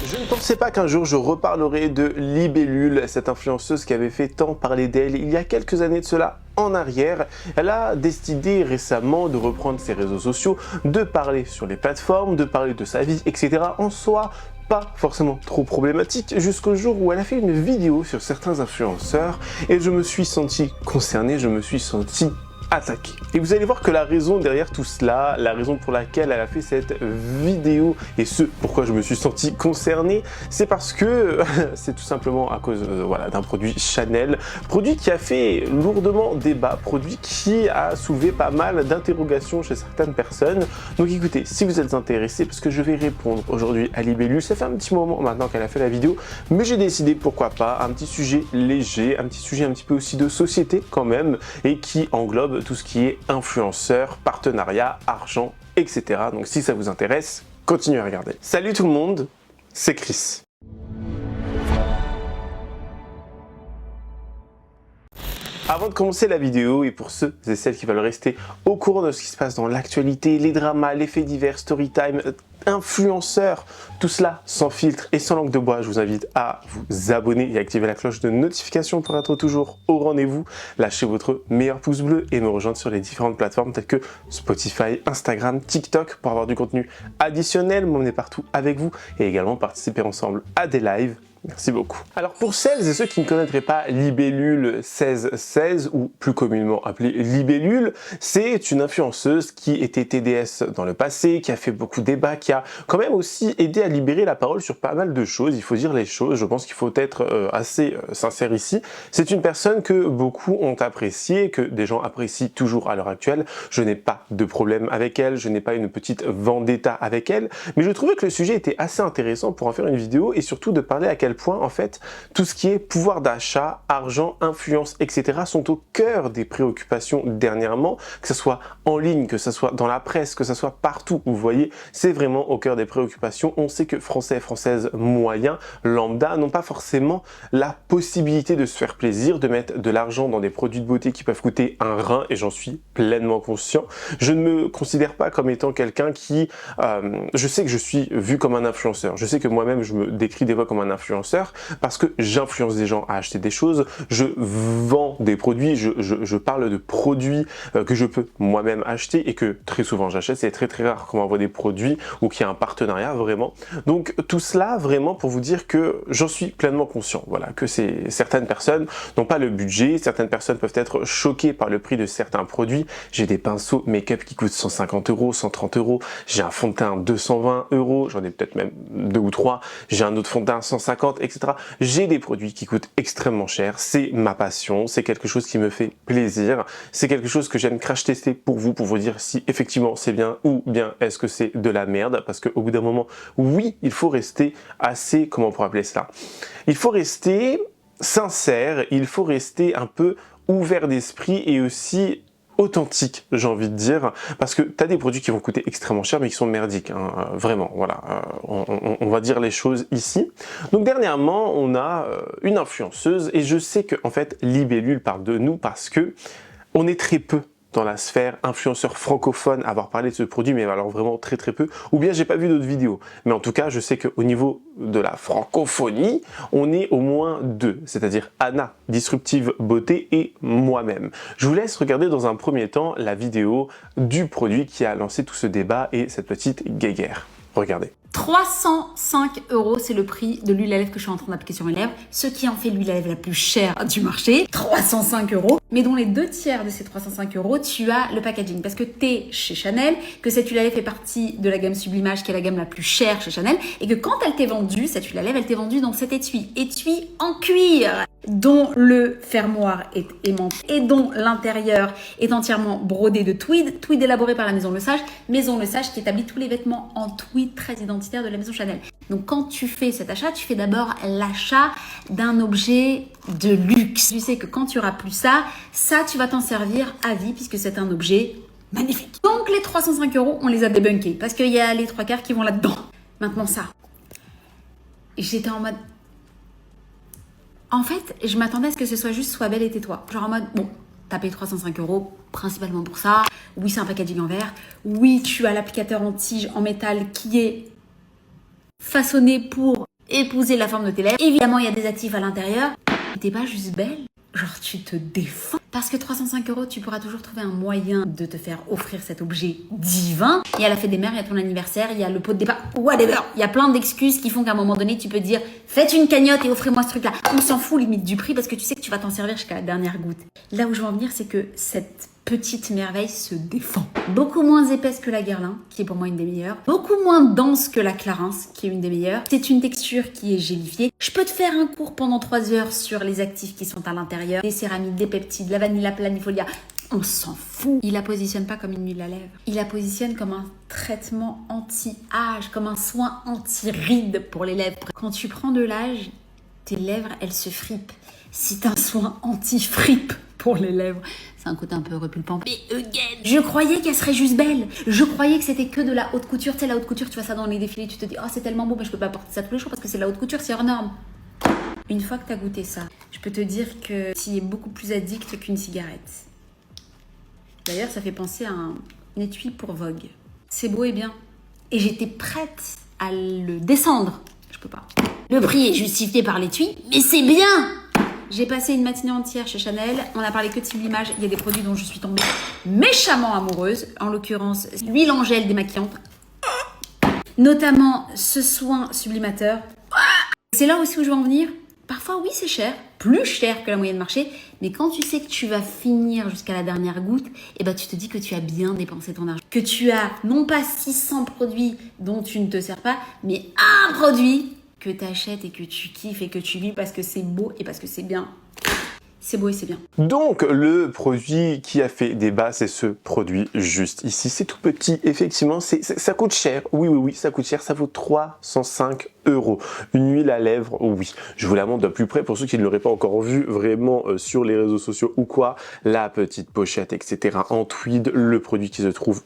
Je ne pensais pas qu'un jour je reparlerai de Libellule, cette influenceuse qui avait fait tant parler d'elle il y a quelques années de cela en arrière. Elle a décidé récemment de reprendre ses réseaux sociaux, de parler sur les plateformes, de parler de sa vie, etc. En soi, pas forcément trop problématique, jusqu'au jour où elle a fait une vidéo sur certains influenceurs et je me suis senti concerné, je me suis senti attaqué. Et vous allez voir que la raison derrière tout cela, la raison pour laquelle elle a fait cette vidéo et ce pourquoi je me suis senti concerné, c'est parce que c'est tout simplement à cause voilà, d'un produit Chanel, produit qui a fait lourdement débat, produit qui a soulevé pas mal d'interrogations chez certaines personnes. Donc écoutez, si vous êtes intéressés, parce que je vais répondre aujourd'hui à Libellule, ça fait un petit moment maintenant qu'elle a fait la vidéo, mais j'ai décidé pourquoi pas un petit sujet léger, un petit sujet un petit peu aussi de société quand même, et qui englobe tout ce qui est influenceur, partenariat, argent, etc. Donc si ça vous intéresse, continuez à regarder. Salut tout le monde, c'est Chris. Avant de commencer la vidéo, et pour ceux et celles qui veulent rester au courant de ce qui se passe dans l'actualité, les dramas, les faits divers, storytime, influenceurs, tout cela sans filtre et sans langue de bois, je vous invite à vous abonner et activer la cloche de notification pour être toujours au rendez-vous. Lâchez votre meilleur pouce bleu et me rejoindre sur les différentes plateformes telles que Spotify, Instagram, TikTok pour avoir du contenu additionnel, m'emmener partout avec vous et également participer ensemble à des lives. Merci beaucoup. Alors pour celles et ceux qui ne connaîtraient pas Libellule 1616 ou plus communément appelée Libellule, c'est une influenceuse qui était TDS dans le passé, qui a fait beaucoup de débats, qui a quand même aussi aidé à libérer la parole sur pas mal de choses. Il faut dire les choses, je pense qu'il faut être assez sincère ici. C'est une personne que beaucoup ont appréciée, que des gens apprécient toujours à l'heure actuelle. Je n'ai pas de problème avec elle, je n'ai pas une petite vendetta avec elle, mais je trouvais que le sujet était assez intéressant pour en faire une vidéo et surtout de parler à quel point en fait tout ce qui est pouvoir d'achat, argent, influence, etc. sont au cœur des préoccupations dernièrement, que ce soit en ligne, que ce soit dans la presse, que ce soit partout. Vous voyez, c'est vraiment au cœur des préoccupations. On sait que Français et Françaises moyens, lambda, n'ont pas forcément la possibilité de se faire plaisir, de mettre de l'argent dans des produits de beauté qui peuvent coûter un rein, et j'en suis pleinement conscient. Je ne me considère pas comme étant quelqu'un qui... je sais que je suis vu comme un influenceur. Je sais que moi-même, je me décris des fois comme un influenceur parce que j'influence des gens à acheter des choses, je vends des produits, je parle de produits que je peux moi-même acheter et que très souvent j'achète. C'est très rare qu'on m'envoie des produits ou qu'il y a un partenariat vraiment. Donc tout cela vraiment pour vous dire que j'en suis pleinement conscient. Voilà, que certaines personnes n'ont pas le budget, certaines personnes peuvent être choquées par le prix de certains produits. J'ai des pinceaux make-up qui coûtent 150 €, 130 €, j'ai un fond de teint 220 €, j'en ai peut-être même 2 ou 3, j'ai un autre fond de teint 150, etc. J'ai des produits qui coûtent extrêmement cher, c'est ma passion, c'est quelque chose qui me fait plaisir, c'est quelque chose que j'aime crash tester pour vous dire si effectivement c'est bien ou bien est-ce que c'est de la merde, parce qu'au bout d'un moment, oui, il faut rester assez, comment on pourrait appeler cela, il faut rester sincère, il faut rester un peu ouvert d'esprit et aussi authentique, j'ai envie de dire, parce que tu as des produits qui vont coûter extrêmement cher mais qui sont merdiques, hein, vraiment, voilà, on va dire les choses ici. Donc dernièrement, on a une influenceuse et je sais que en fait Libellule parle de nous parce que on est très peu dans la sphère influenceur francophone à avoir parlé de ce produit, mais alors vraiment très peu, ou bien j'ai pas vu d'autres vidéos. Mais en tout cas, je sais qu'au niveau de la francophonie, on est au moins deux, c'est-à-dire Anna, Disruptive Beauté, et moi-même. Je vous laisse regarder dans un premier temps la vidéo du produit qui a lancé tout ce débat et cette petite guéguerre. Regardez. 305 €, c'est le prix de l'huile à lèvres que je suis en train d'appliquer sur mes lèvres, ce qui en fait l'huile à lèvres la plus chère du marché, 305 €. Mais dont les 2/3 de ces 305 €, tu as le packaging, parce que tu es chez Chanel, que cette huile à lèvres fait partie de la gamme Sublimage, qui est la gamme la plus chère chez Chanel, et que quand elle t'est vendue, cette huile à lèvres, elle t'est vendue dans cet étui en cuir, dont le fermoir est aimanté et dont l'intérieur est entièrement brodé de tweed élaboré par la Maison Lesage qui établit tous les vêtements en tweed très identitaire de la Maison Chanel. Donc quand tu fais cet achat, tu fais d'abord l'achat d'un objet de luxe. Tu sais que quand tu auras plus ça tu vas t'en servir à vie puisque c'est un objet magnifique. Donc les 305 €, on les a débunkés parce qu'il y a les 3/4 qui vont là-dedans. Maintenant ça, j'étais en mode... En fait, je m'attendais à ce que ce soit juste sois belle et tais-toi. Genre en mode, bon, t'as payé 305 € principalement pour ça. Oui, c'est un packaging en verre. Oui, tu as l'applicateur en tige en métal qui est façonné pour épouser la forme de tes lèvres. Évidemment, il y a des actifs à l'intérieur. T'es pas juste belle, genre tu te défends. Parce que 305 €, tu pourras toujours trouver un moyen de te faire offrir cet objet divin. Il y a la fête des mères, il y a ton anniversaire, il y a le pot de départ, whatever. Il y a plein d'excuses qui font qu'à un moment donné, tu peux dire faites une cagnotte et offrez-moi ce truc-là. On s'en fout limite du prix parce que tu sais que tu vas t'en servir jusqu'à la dernière goutte. Là où je veux en venir, c'est que cette petite merveille se défend. Beaucoup moins épaisse que la Guerlain, qui est pour moi une des meilleures. Beaucoup moins dense que la Clarins, qui est une des meilleures. C'est une texture qui est gélifiée. Je peux te faire un cours pendant 3 heures sur les actifs qui sont à l'intérieur. Des céramides, des peptides, la vanille, la planifolia. On s'en fout. Il la positionne pas comme une huile à lèvres. Il la positionne comme un traitement anti-âge, comme un soin anti-rides pour les lèvres. Quand tu prends de l'âge, tes lèvres, elles se fripent. C'est un soin anti-fripe pour les lèvres. C'est un côté un peu repulpant. Mais again, je croyais qu'elle serait juste belle. Je croyais que c'était que de la haute couture. Tu sais, la haute couture, tu vois ça dans les défilés, tu te dis « Oh, c'est tellement beau, mais je peux pas porter ça tous les jours parce que c'est de la haute couture, c'est hors norme. » Une fois que tu as goûté ça, je peux te dire que tu es beaucoup plus addict qu'une cigarette. D'ailleurs, ça fait penser à un étui pour Vogue. C'est beau et bien. Et j'étais prête à le descendre. Je peux pas. Le prix est justifié par l'étui, mais c'est bien. J'ai passé une matinée entière chez Chanel. On a parlé que de sublimage. Il y a des produits dont je suis tombée méchamment amoureuse. En l'occurrence, l'huile Angèle démaquillante. Notamment ce soin sublimateur. C'est là aussi où je veux en venir. Parfois, oui, c'est cher. Plus cher que la moyenne marché. Mais quand tu sais que tu vas finir jusqu'à la dernière goutte, eh ben, tu te dis que tu as bien dépensé ton argent. Que tu as non pas 600 produits dont tu ne te sers pas, mais un produit que tu achètes et que tu kiffes et que tu vis parce que c'est beau et parce que c'est bien. C'est beau et c'est bien. Donc, le produit qui a fait débat, c'est ce produit juste ici. C'est tout petit, effectivement, ça coûte cher. Oui, ça coûte cher. Ça vaut 305 €. Une huile à lèvres, oui. Je vous la montre de plus près pour ceux qui ne l'auraient pas encore vu vraiment sur les réseaux sociaux ou quoi. La petite pochette, etc. en tweed, le produit qui se trouve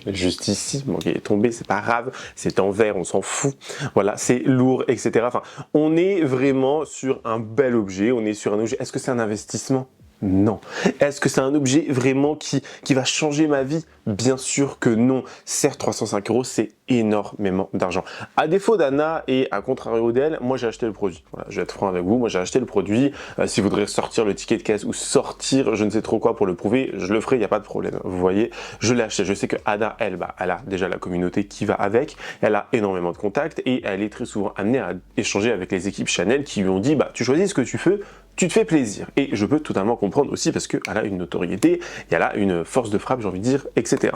juste ici, bon, il est tombé, c'est pas grave, c'est en verre, on s'en fout, voilà, c'est lourd, etc. Enfin, on est vraiment sur un bel objet, on est sur un objet. Est-ce que c'est un investissement? Non. Est-ce que c'est un objet vraiment qui va changer ma vie? Bien sûr que non. Certes, 305 €, c'est énormément d'argent. À défaut d'Anna et à contrario d'elle, moi j'ai acheté le produit. Voilà, je vais être franc avec vous, moi j'ai acheté le produit. Si vous voudrez sortir le ticket de caisse ou sortir je ne sais trop quoi pour le prouver, je le ferai, il n'y a pas de problème. Vous voyez, je l'ai acheté. Je sais que Anna, elle a déjà la communauté qui va avec, elle a énormément de contacts et elle est très souvent amenée à échanger avec les équipes Chanel qui lui ont dit, bah tu choisis ce que tu veux, tu te fais plaisir. Et je peux totalement comprendre aussi parce qu'elle a une notoriété, il y a là une force de frappe, j'ai envie de dire, etc.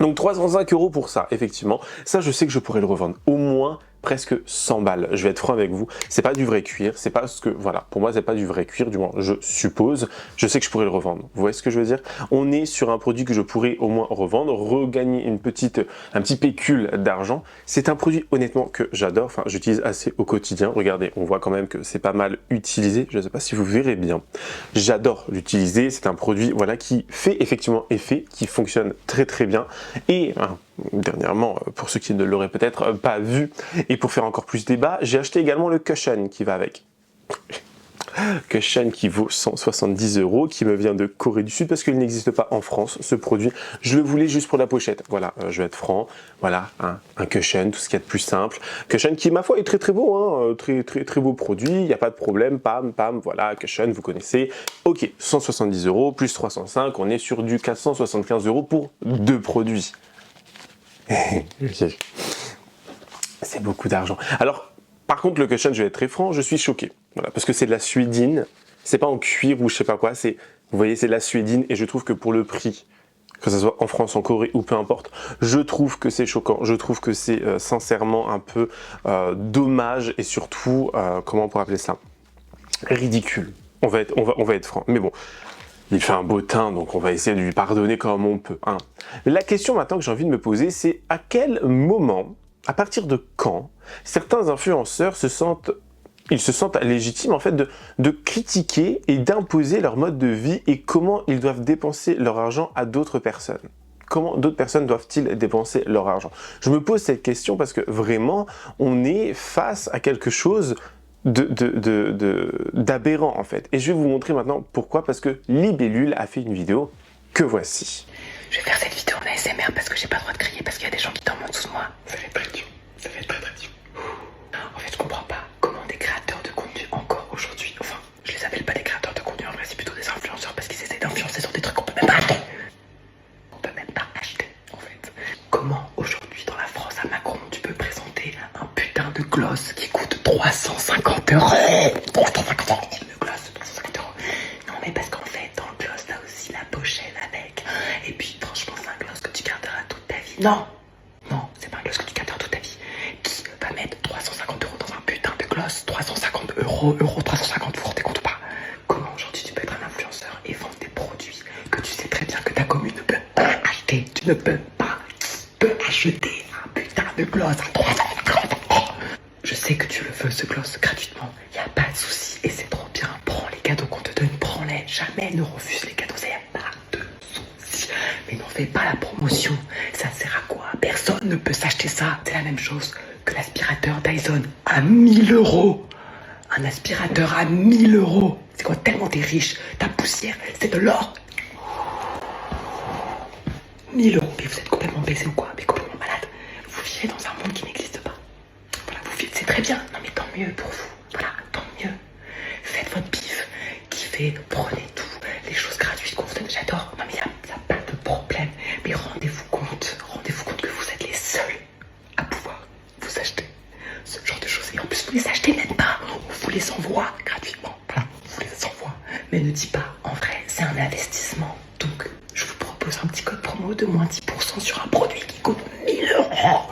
Donc 305 € pour ça, effectivement. Ça, je sais que je pourrais le revendre au moins presque 100 balles. Je vais être franc avec vous, c'est pas du vrai cuir, c'est pas ce que, voilà, pour moi c'est pas du vrai cuir, du moins je suppose, je sais que je pourrais le revendre. Vous voyez ce que je veux dire? On est sur un produit que je pourrais au moins revendre, regagner un petit pécule d'argent. C'est un produit honnêtement que j'adore, enfin j'utilise assez au quotidien. Regardez, on voit quand même que c'est pas mal utilisé, je ne sais pas si vous verrez bien. J'adore l'utiliser, c'est un produit voilà qui fait effectivement effet, qui fonctionne très très bien et dernièrement, pour ceux qui ne l'auraient peut-être pas vu, et pour faire encore plus débat, j'ai acheté également le cushion qui va avec. Cushion qui vaut 170 €, qui me vient de Corée du Sud parce qu'il n'existe pas en France ce produit. Je le voulais juste pour la pochette. Voilà, je vais être franc. Voilà, un cushion, tout ce qu'il y a de plus simple. Cushion qui, ma foi, est très très beau, hein, très beau produit. Il n'y a pas de problème. Pam, voilà, cushion, vous connaissez. Ok, 170 € plus 305, on est sur du 475 € pour 2 produits. C'est beaucoup d'argent. Alors, par contre, le cushion, je vais être très franc, je suis choqué. Voilà, parce que c'est de la suédine, c'est pas en cuir ou je sais pas quoi, vous voyez, c'est de la suédine et je trouve que pour le prix, que ce soit en France, en Corée ou peu importe, je trouve que c'est choquant, je trouve que c'est sincèrement un peu dommage et surtout, comment on pourrait appeler ça? Ridicule. On va être franc, mais bon. Il fait un beau teint, donc on va essayer de lui pardonner comme on peut. Hein. La question maintenant que j'ai envie de me poser, c'est à quel moment, à partir de quand, certains influenceurs se sentent légitimes en fait de critiquer et d'imposer leur mode de vie et comment ils doivent dépenser leur argent à d'autres personnes. Comment d'autres personnes doivent-ils dépenser leur argent? Je me pose cette question parce que vraiment, on est face à quelque chose d'aberrant en fait. Et je vais vous montrer maintenant pourquoi, parce que Libellule a fait une vidéo que voici. Je vais faire cette vidéo en ASMR parce que j'ai pas le droit de crier parce qu'il y a des gens qui dorment en dessous de moi. Ça va être très dur, ça va être très dur. de gloss qui coûte 350 euros. 350 euros le gloss, 350 euros. Non mais parce qu'en fait, dans le gloss, t'as aussi la pochette avec. Et puis franchement, c'est un gloss que tu garderas toute ta vie. Non, c'est pas un gloss que tu garderas toute ta vie. Qui va mettre 350 euros dans un putain de gloss? 350 euros, 350, vous vous rendez compte ou pas? Comment aujourd'hui tu peux être un influenceur et vendre des produits que tu sais très bien que ta commune ne peut pas acheter? Tu ne peux pas acheter un putain de gloss à 350 euros. Je sais que tu le veux ce gloss gratuitement, y a pas de souci et c'est trop bien. Prends les cadeaux qu'on te donne, prends-les. Jamais ne refuse les cadeaux, ça y a pas de souci. Mais n'en fais pas la promotion. Ça sert à quoi? Personne ne peut s'acheter ça. C'est la même chose que l'aspirateur Dyson à 1000 euros. Un aspirateur à 1000 euros. C'est quoi, tellement t'es riche, ta poussière, c'est de l'or. 1000 euros, mais vous êtes complètement baisé ou quoi? Mais complètement malade. Vous vivez dans un monde qui n'existe pas. Voilà, vous vivez, c'est très bien. Non mais tant mieux pour vous. Voilà, tant mieux. Faites votre bif, kiffez, prenez tout. Les choses gratuites qu'on vous donne, j'adore. Non mais y a pas de problème. Mais rendez-vous compte que vous êtes les seuls à pouvoir vous acheter ce genre de choses. Et en plus, vous les achetez même pas. On vous les envoie gratuitement. Voilà, on vous les envoie. Mais ne dis pas, en vrai, c'est un investissement. Donc, je vous propose un petit code promo de moins 10% sur un produit qui coûte 1000 euros.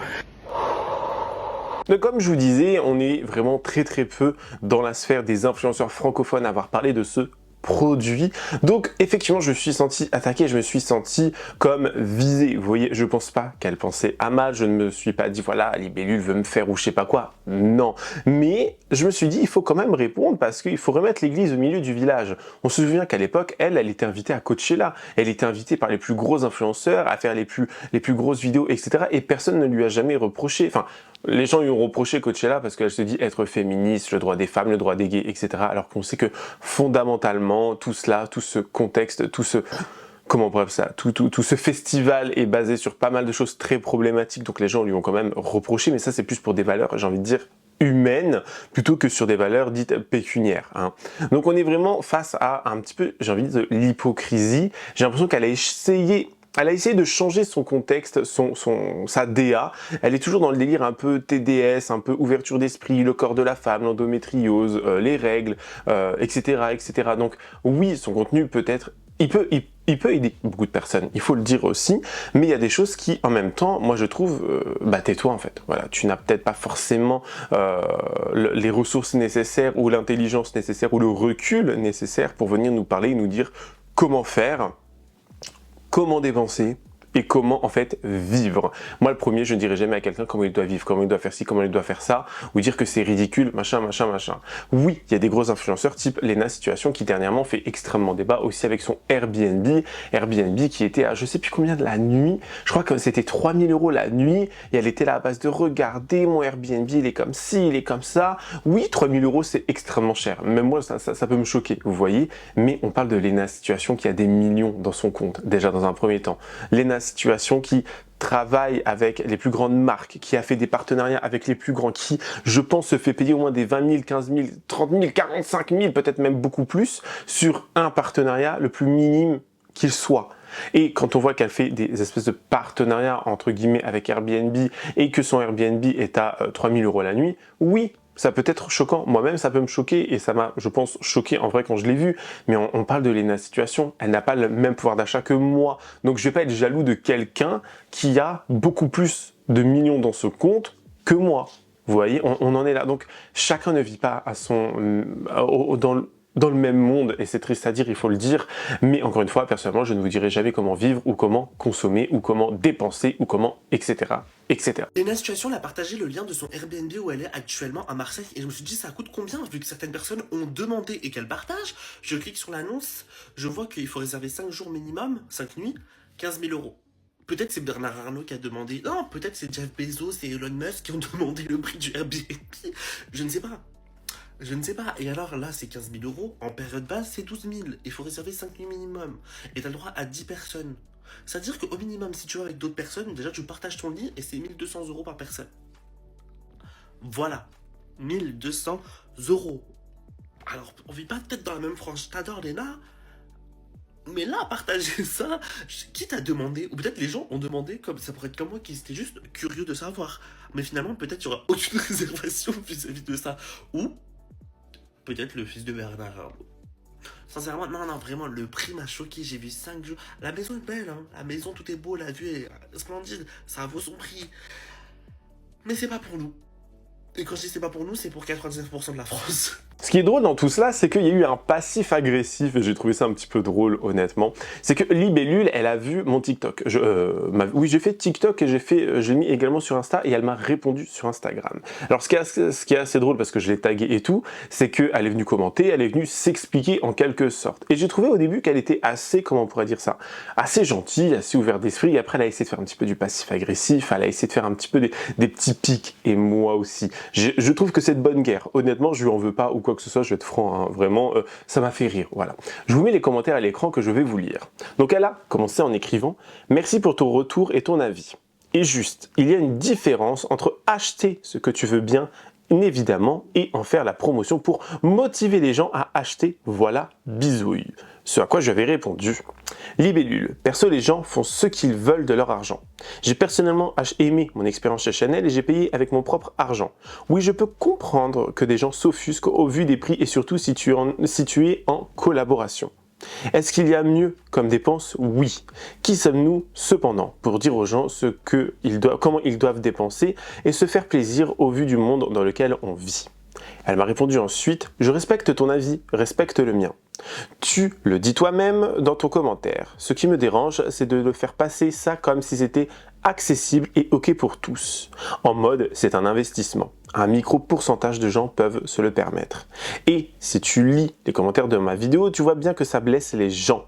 Donc comme je vous disais, on est vraiment très peu dans la sphère des influenceurs francophones à avoir parlé de ce produit. Donc effectivement, je me suis senti attaqué, je me suis senti comme visé. Vous voyez, je pense pas qu'elle pensait à mal, je ne me suis pas dit voilà, Libellule veut me faire ou je sais pas quoi. Non. Mais je me suis dit il faut quand même répondre parce qu'il faut remettre l'église au milieu du village. On se souvient qu'à l'époque, elle était invitée à Coachella. Elle était invitée par les plus gros influenceurs à faire les plus grosses vidéos, etc. Et personne ne lui a jamais reproché. Enfin, les gens lui ont reproché Coachella parce qu'elle se dit être féministe, le droit des femmes, le droit des gays, etc. Alors qu'on sait que fondamentalement, tout cela, tout ce contexte, tout ce... Comment on pourrait appeler ça, tout ce festival est basé sur pas mal de choses très problématiques, donc les gens lui ont quand même reproché, mais ça c'est plus pour des valeurs, j'ai envie de dire, humaines, plutôt que sur des valeurs dites pécuniaires. Hein. Donc on est vraiment face à un petit peu, j'ai envie de dire, de l'hypocrisie. J'ai l'impression qu'elle a essayé de changer son contexte, sa DA. Elle est toujours dans le délire un peu TDS, un peu ouverture d'esprit, le corps de la femme, l'endométriose, les règles, etc., etc. Donc oui, son contenu peut-être, il peut aider beaucoup de personnes, il faut le dire aussi, mais il y a des choses qui, en même temps, moi je trouve, tais-toi en fait. Voilà, tu n'as peut-être pas forcément les ressources nécessaires ou l'intelligence nécessaire ou le recul nécessaire pour venir nous parler et nous dire comment faire, comment dépenser et comment en fait vivre. Moi le premier, je ne dirais jamais à quelqu'un comment il doit vivre, comment il doit faire ci, comment il doit faire ça, ou dire que c'est ridicule, machin. Oui, il y a des gros influenceurs type Lena Situation qui dernièrement fait extrêmement débat aussi avec son Airbnb qui était à je sais plus combien de la nuit, je crois que c'était 3000 € la nuit, et elle était là à base de regarder mon Airbnb, il est comme ci, il est comme ça. Oui, 3000 € c'est extrêmement cher, même moi ça peut me choquer, vous voyez, mais on parle de Lena Situation qui a des millions dans son compte, déjà dans un premier temps. Lena Situation qui travaille avec les plus grandes marques, qui a fait des partenariats avec les plus grands, qui, je pense, se fait payer au moins des 20 000, 15 000, 30 000, 45 000, peut-être même beaucoup plus, sur un partenariat le plus minime qu'il soit. Et quand on voit qu'elle fait des espèces de partenariats, entre guillemets, avec Airbnb, et que son Airbnb est à 3000 € la nuit, oui, ça peut être choquant. Moi-même, ça peut me choquer, et ça m'a, je pense, choqué en vrai quand je l'ai vu. Mais on parle de Lena Situation, elle n'a pas le même pouvoir d'achat que moi. Donc je vais pas être jaloux de quelqu'un qui a beaucoup plus de millions dans ce compte que moi. Vous voyez, on en est là. Donc chacun ne vit pas à dans le même monde, et c'est triste à dire, il faut le dire, mais encore une fois, personnellement, je ne vous dirai jamais comment vivre, ou comment consommer, ou comment dépenser, ou comment, etc., etc. Lena Situation a partagé le lien de son Airbnb où elle est actuellement à Marseille, et je me suis dit ça coûte combien, vu que certaines personnes ont demandé et qu'elles partagent. Je clique sur l'annonce, je vois qu'il faut réserver 5 jours minimum, 5 nuits, 15 000 €. Peut-être c'est Bernard Arnault qui a demandé, non, peut-être c'est Jeff Bezos et Elon Musk qui ont demandé le prix du Airbnb, je ne sais pas. Je ne sais pas. Et alors là, c'est 15 000 €. En période basse, c'est 12 000. Il faut réserver 5 nuits minimum. Et t'as le droit à 10 personnes. C'est-à-dire qu'au minimum, si tu vas avec d'autres personnes, déjà tu partages ton lit et c'est 1200 € par personne. Voilà. 1200 €. Alors, on vit pas peut-être dans la même frange. T'adores Lena, Mais là, partager ça, quitte à demander, ou peut-être les gens ont demandé, comme ça pourrait être comme moi qui étaient juste curieux de savoir. Mais finalement, peut-être il n'y aura aucune réservation vis-à-vis de ça. Ou peut-être le fils de Bernard Arnault. Sincèrement, non, vraiment, le prix m'a choqué. J'ai vu 5 jours. La maison est belle, hein. La maison, tout est beau, la vue est splendide. Ça vaut son prix. Mais c'est pas pour nous. Et quand je dis c'est pas pour nous, c'est pour 99% de la France. Ce qui est drôle dans tout cela, c'est qu'il y a eu un passif agressif, et j'ai trouvé ça un petit peu drôle, honnêtement. C'est que Libellule, elle a vu mon TikTok. Oui, j'ai fait TikTok et je l'ai mis également sur Insta, et elle m'a répondu sur Instagram. Alors, ce qui est assez drôle, parce que je l'ai tagué et tout, c'est qu'elle est venue commenter, elle est venue s'expliquer en quelque sorte. Et j'ai trouvé au début qu'elle était assez, comment on pourrait dire ça, assez gentille, assez ouverte d'esprit, et après elle a essayé de faire un petit peu du passif agressif, elle a essayé de faire un petit peu des petits pics, et moi aussi. Je trouve que c'est de bonne guerre. Honnêtement, je lui en veux pas ou quoi que ce soit, je vais être franc, hein, vraiment, ça m'a fait rire, voilà. Je vous mets les commentaires à l'écran que je vais vous lire. Donc elle a commencé en écrivant « Merci pour ton retour et ton avis. Et juste, il y a une différence entre acheter ce que tu veux bien, évidemment, et en faire la promotion pour motiver les gens à acheter, voilà, bisouille. » Ce à quoi j'avais répondu « Libellule, perso les gens font ce qu'ils veulent de leur argent. J'ai personnellement aimé mon expérience chez Chanel et j'ai payé avec mon propre argent. Oui, je peux comprendre que des gens s'offusquent au vu des prix et surtout si tu es en collaboration. Est-ce qu'il y a mieux comme dépense? Oui. Qui sommes-nous cependant pour dire aux gens comment ils doivent dépenser et se faire plaisir au vu du monde dans lequel on vit? Elle m'a répondu ensuite « Je respecte ton avis, respecte le mien. Tu le dis toi-même dans ton commentaire. Ce qui me dérange, c'est de le faire passer ça comme si c'était accessible et ok pour tous. En mode, c'est un investissement. Un micro pourcentage de gens peuvent se le permettre. Et si tu lis les commentaires de ma vidéo, tu vois bien que ça blesse les gens.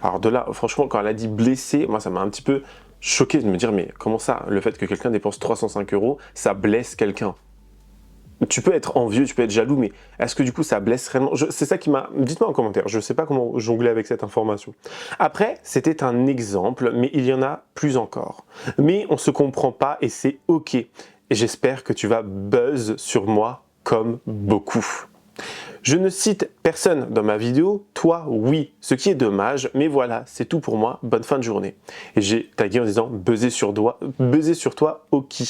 Alors de là, franchement, quand elle a dit blesser, moi ça m'a un petit peu choqué de me dire, mais comment ça, le fait que quelqu'un dépense 305 €, ça blesse quelqu'un? Tu peux être envieux, tu peux être jaloux, mais est-ce que du coup ça blesse réellement? C'est ça qui m'a... Dites-moi en commentaire, je ne sais pas comment jongler avec cette information. Après, c'était un exemple, mais il y en a plus encore. Mais on se comprend pas et c'est ok. Et j'espère que tu vas buzz sur moi comme beaucoup. Je ne cite personne dans ma vidéo, toi oui, ce qui est dommage, mais voilà, c'est tout pour moi, bonne fin de journée. Et j'ai tagué en disant buzzer sur toi, ok.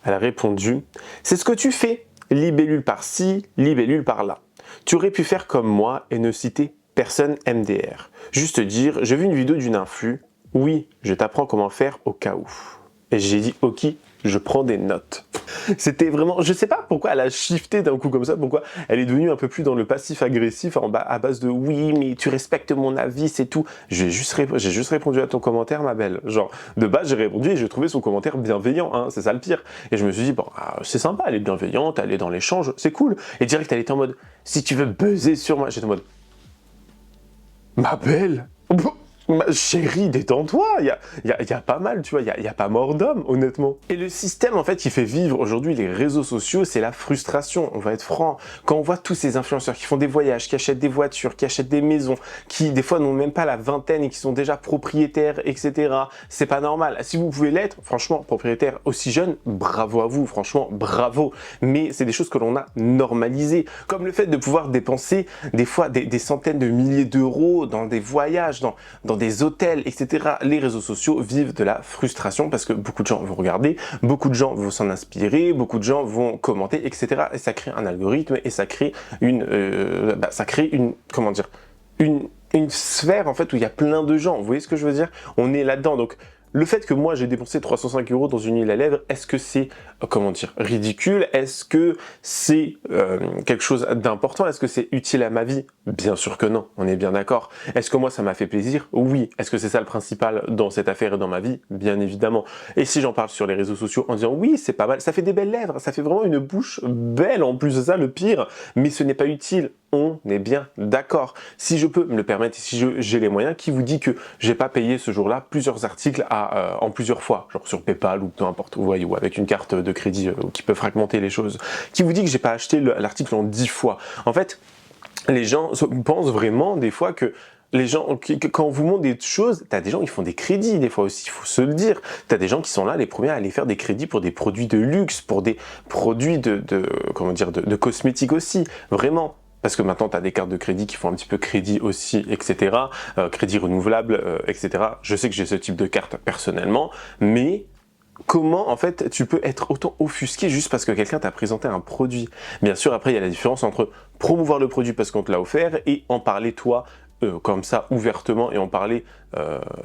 Elle a répondu « C'est ce que tu fais, libellule par-ci, libellule par-là. Tu aurais pu faire comme moi et ne citer personne MDR. Juste dire « J'ai vu une vidéo d'une influe, oui, je t'apprends comment faire au cas où. » Et j'ai dit « Ok, je prends des notes. » C'était vraiment... Je sais pas pourquoi elle a shifté d'un coup comme ça, pourquoi elle est devenue un peu plus dans le passif-agressif à base de « Oui, mais tu respectes mon avis, c'est tout. » J'ai juste répondu à ton commentaire, ma belle. Genre, de base, j'ai répondu et j'ai trouvé son commentaire bienveillant, hein, c'est ça le pire. Et je me suis dit, bon, c'est sympa, elle est bienveillante, elle est dans l'échange, c'est cool. Et direct, elle était en mode « Si tu veux buzzer sur moi... » J'étais en mode « Ma belle !» Chérie, détends-toi, il y a pas mal, tu vois, il y a pas mort d'homme, honnêtement. Et le système, en fait, qui fait vivre aujourd'hui les réseaux sociaux, c'est la frustration, on va être franc. Quand on voit tous ces influenceurs qui font des voyages, qui achètent des voitures, qui achètent des maisons, qui, des fois, n'ont même pas la vingtaine et qui sont déjà propriétaires, etc., c'est pas normal. Si vous pouvez l'être, franchement, propriétaire aussi jeune, bravo à vous, franchement, bravo. Mais c'est des choses que l'on a normalisées, comme le fait de pouvoir dépenser, des fois, des centaines de milliers d'euros dans des voyages, dans des hôtels, etc. Les réseaux sociaux vivent de la frustration parce que beaucoup de gens vont regarder, beaucoup de gens vont s'en inspirer, beaucoup de gens vont commenter, etc. Et ça crée un algorithme et ça crée une comment dire, une sphère en fait où il y a plein de gens. Vous voyez ce que je veux dire? On est là-dedans. Donc le fait que moi j'ai dépensé 305 € dans une huile à lèvres, est-ce que c'est, comment dire, ridicule? Est-ce que c'est quelque chose d'important? Est-ce que c'est utile à ma vie? Bien sûr que non, on est bien d'accord. Est-ce que moi ça m'a fait plaisir? Oui. Est-ce que c'est ça le principal dans cette affaire et dans ma vie? Bien évidemment. Et si j'en parle sur les réseaux sociaux en disant oui, c'est pas mal, ça fait des belles lèvres, ça fait vraiment une bouche belle en plus de ça, le pire, mais ce n'est pas utile. On est bien d'accord. Si je peux me le permettre, si j'ai les moyens, qui vous dit que j'ai pas payé ce jour-là plusieurs articles en plusieurs fois, genre sur PayPal ou peu importe, vous voyez, ou avec une carte de crédit qui peut fragmenter les choses, qui vous dit que j'ai pas acheté l'article en 10 fois. En fait, les gens pensent vraiment des fois que les gens, quand on vous montre des choses, t'as des gens qui font des crédits des fois aussi, il faut se le dire. T'as des gens qui sont là, les premiers à aller faire des crédits pour des produits de luxe, pour des produits comment dire, de cosmétiques aussi. Vraiment. parce que maintenant tu as des cartes de crédit qui font un petit peu crédit aussi, etc. Crédit renouvelable, etc. Je sais que j'ai ce type de carte personnellement, mais comment en fait tu peux être autant offusqué juste parce que quelqu'un t'a présenté un produit? Bien sûr, après il y a la différence entre promouvoir le produit parce qu'on te l'a offert et en parler toi comme ça ouvertement et en parler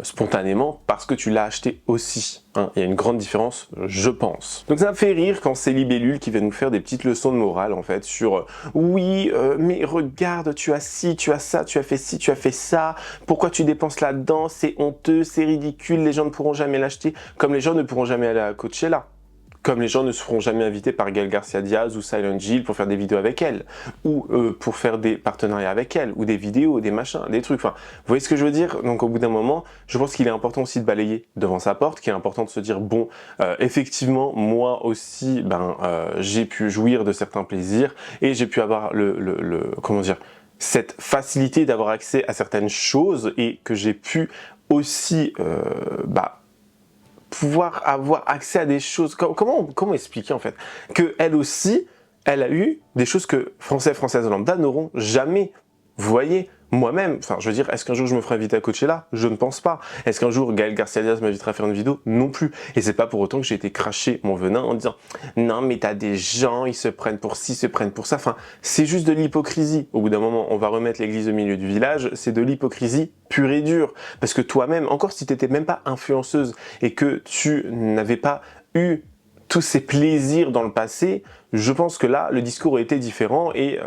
spontanément parce que tu l'as acheté aussi. Hein. Il y a une grande différence, je pense. Donc ça me fait rire quand c'est Libellule qui vient nous faire des petites leçons de morale en fait sur oui, mais regarde, tu as ci, tu as ça, tu as fait ci, tu as fait ça, pourquoi tu dépenses là-dedans, c'est honteux, c'est ridicule, les gens ne pourront jamais l'acheter, comme les gens ne pourront jamais aller à Coachella. Comme les gens ne seront jamais invités par Gaël Garcia Diaz ou Silent Jill pour faire des vidéos avec elle, ou pour faire des partenariats avec elle, ou des vidéos, des machins, des trucs. Enfin, vous voyez ce que je veux dire? Donc au bout d'un moment, je pense qu'il est important aussi de balayer devant sa porte, qu'il est important de se dire, bon, effectivement, moi aussi, j'ai pu jouir de certains plaisirs, et j'ai pu avoir comment dire, cette facilité d'avoir accès à certaines choses, et que j'ai pu aussi, pouvoir avoir accès à des choses, comment expliquer en fait, que elle aussi, elle a eu des choses que Françaises lambda n'auront jamais. Vous voyez, moi-même, enfin je veux dire, est-ce qu'un jour je me ferai inviter à Coachella? Je ne pense pas. Est-ce qu'un jour Gaël Garcia Diaz m'invitera à faire une vidéo? Non plus. Et c'est pas pour autant que j'ai été cracher mon venin en disant non mais t'as des gens, ils se prennent pour ci, ils se prennent pour ça. Enfin, c'est juste de l'hypocrisie. Au bout d'un moment, on va remettre l'église au milieu du village, c'est de l'hypocrisie pure et dure. Parce que toi-même, encore si t'étais même pas influenceuse et que tu n'avais pas eu tous ces plaisirs dans le passé, je pense que là, le discours aurait été différent et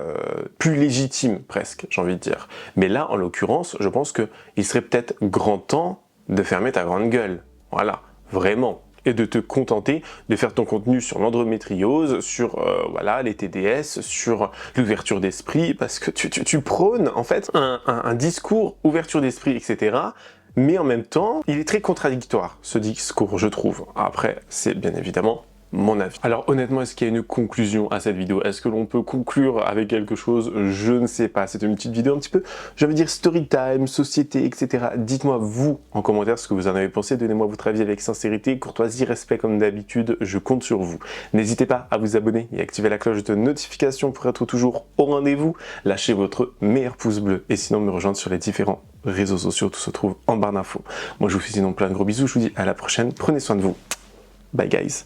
plus légitime presque, j'ai envie de dire. Mais là, en l'occurrence, je pense qu'il serait peut-être grand temps de fermer ta grande gueule. Voilà, vraiment. Et de te contenter de faire ton contenu sur l'endométriose, sur voilà, les TDS, sur l'ouverture d'esprit, parce que tu prônes en fait un discours ouverture d'esprit, etc. Mais en même temps, il est très contradictoire, ce discours, je trouve. Après, c'est bien évidemment mon avis. Alors honnêtement, est-ce qu'il y a une conclusion à cette vidéo? Est-ce que l'on peut conclure avec quelque chose? Je ne sais pas. C'est une petite vidéo un petit peu, je veux dire, story time, société, etc. Dites-moi vous en commentaire ce que vous en avez pensé. Donnez-moi votre avis avec sincérité, courtoisie, respect comme d'habitude. Je compte sur vous. N'hésitez pas à vous abonner et activer la cloche de notification pour être toujours au rendez-vous. Lâchez votre meilleur pouce bleu et sinon me rejoindre sur les différents réseaux sociaux. Tout se trouve en barre d'infos. Moi je vous fais sinon plein de gros bisous. Je vous dis à la prochaine. Prenez soin de vous. Bye guys.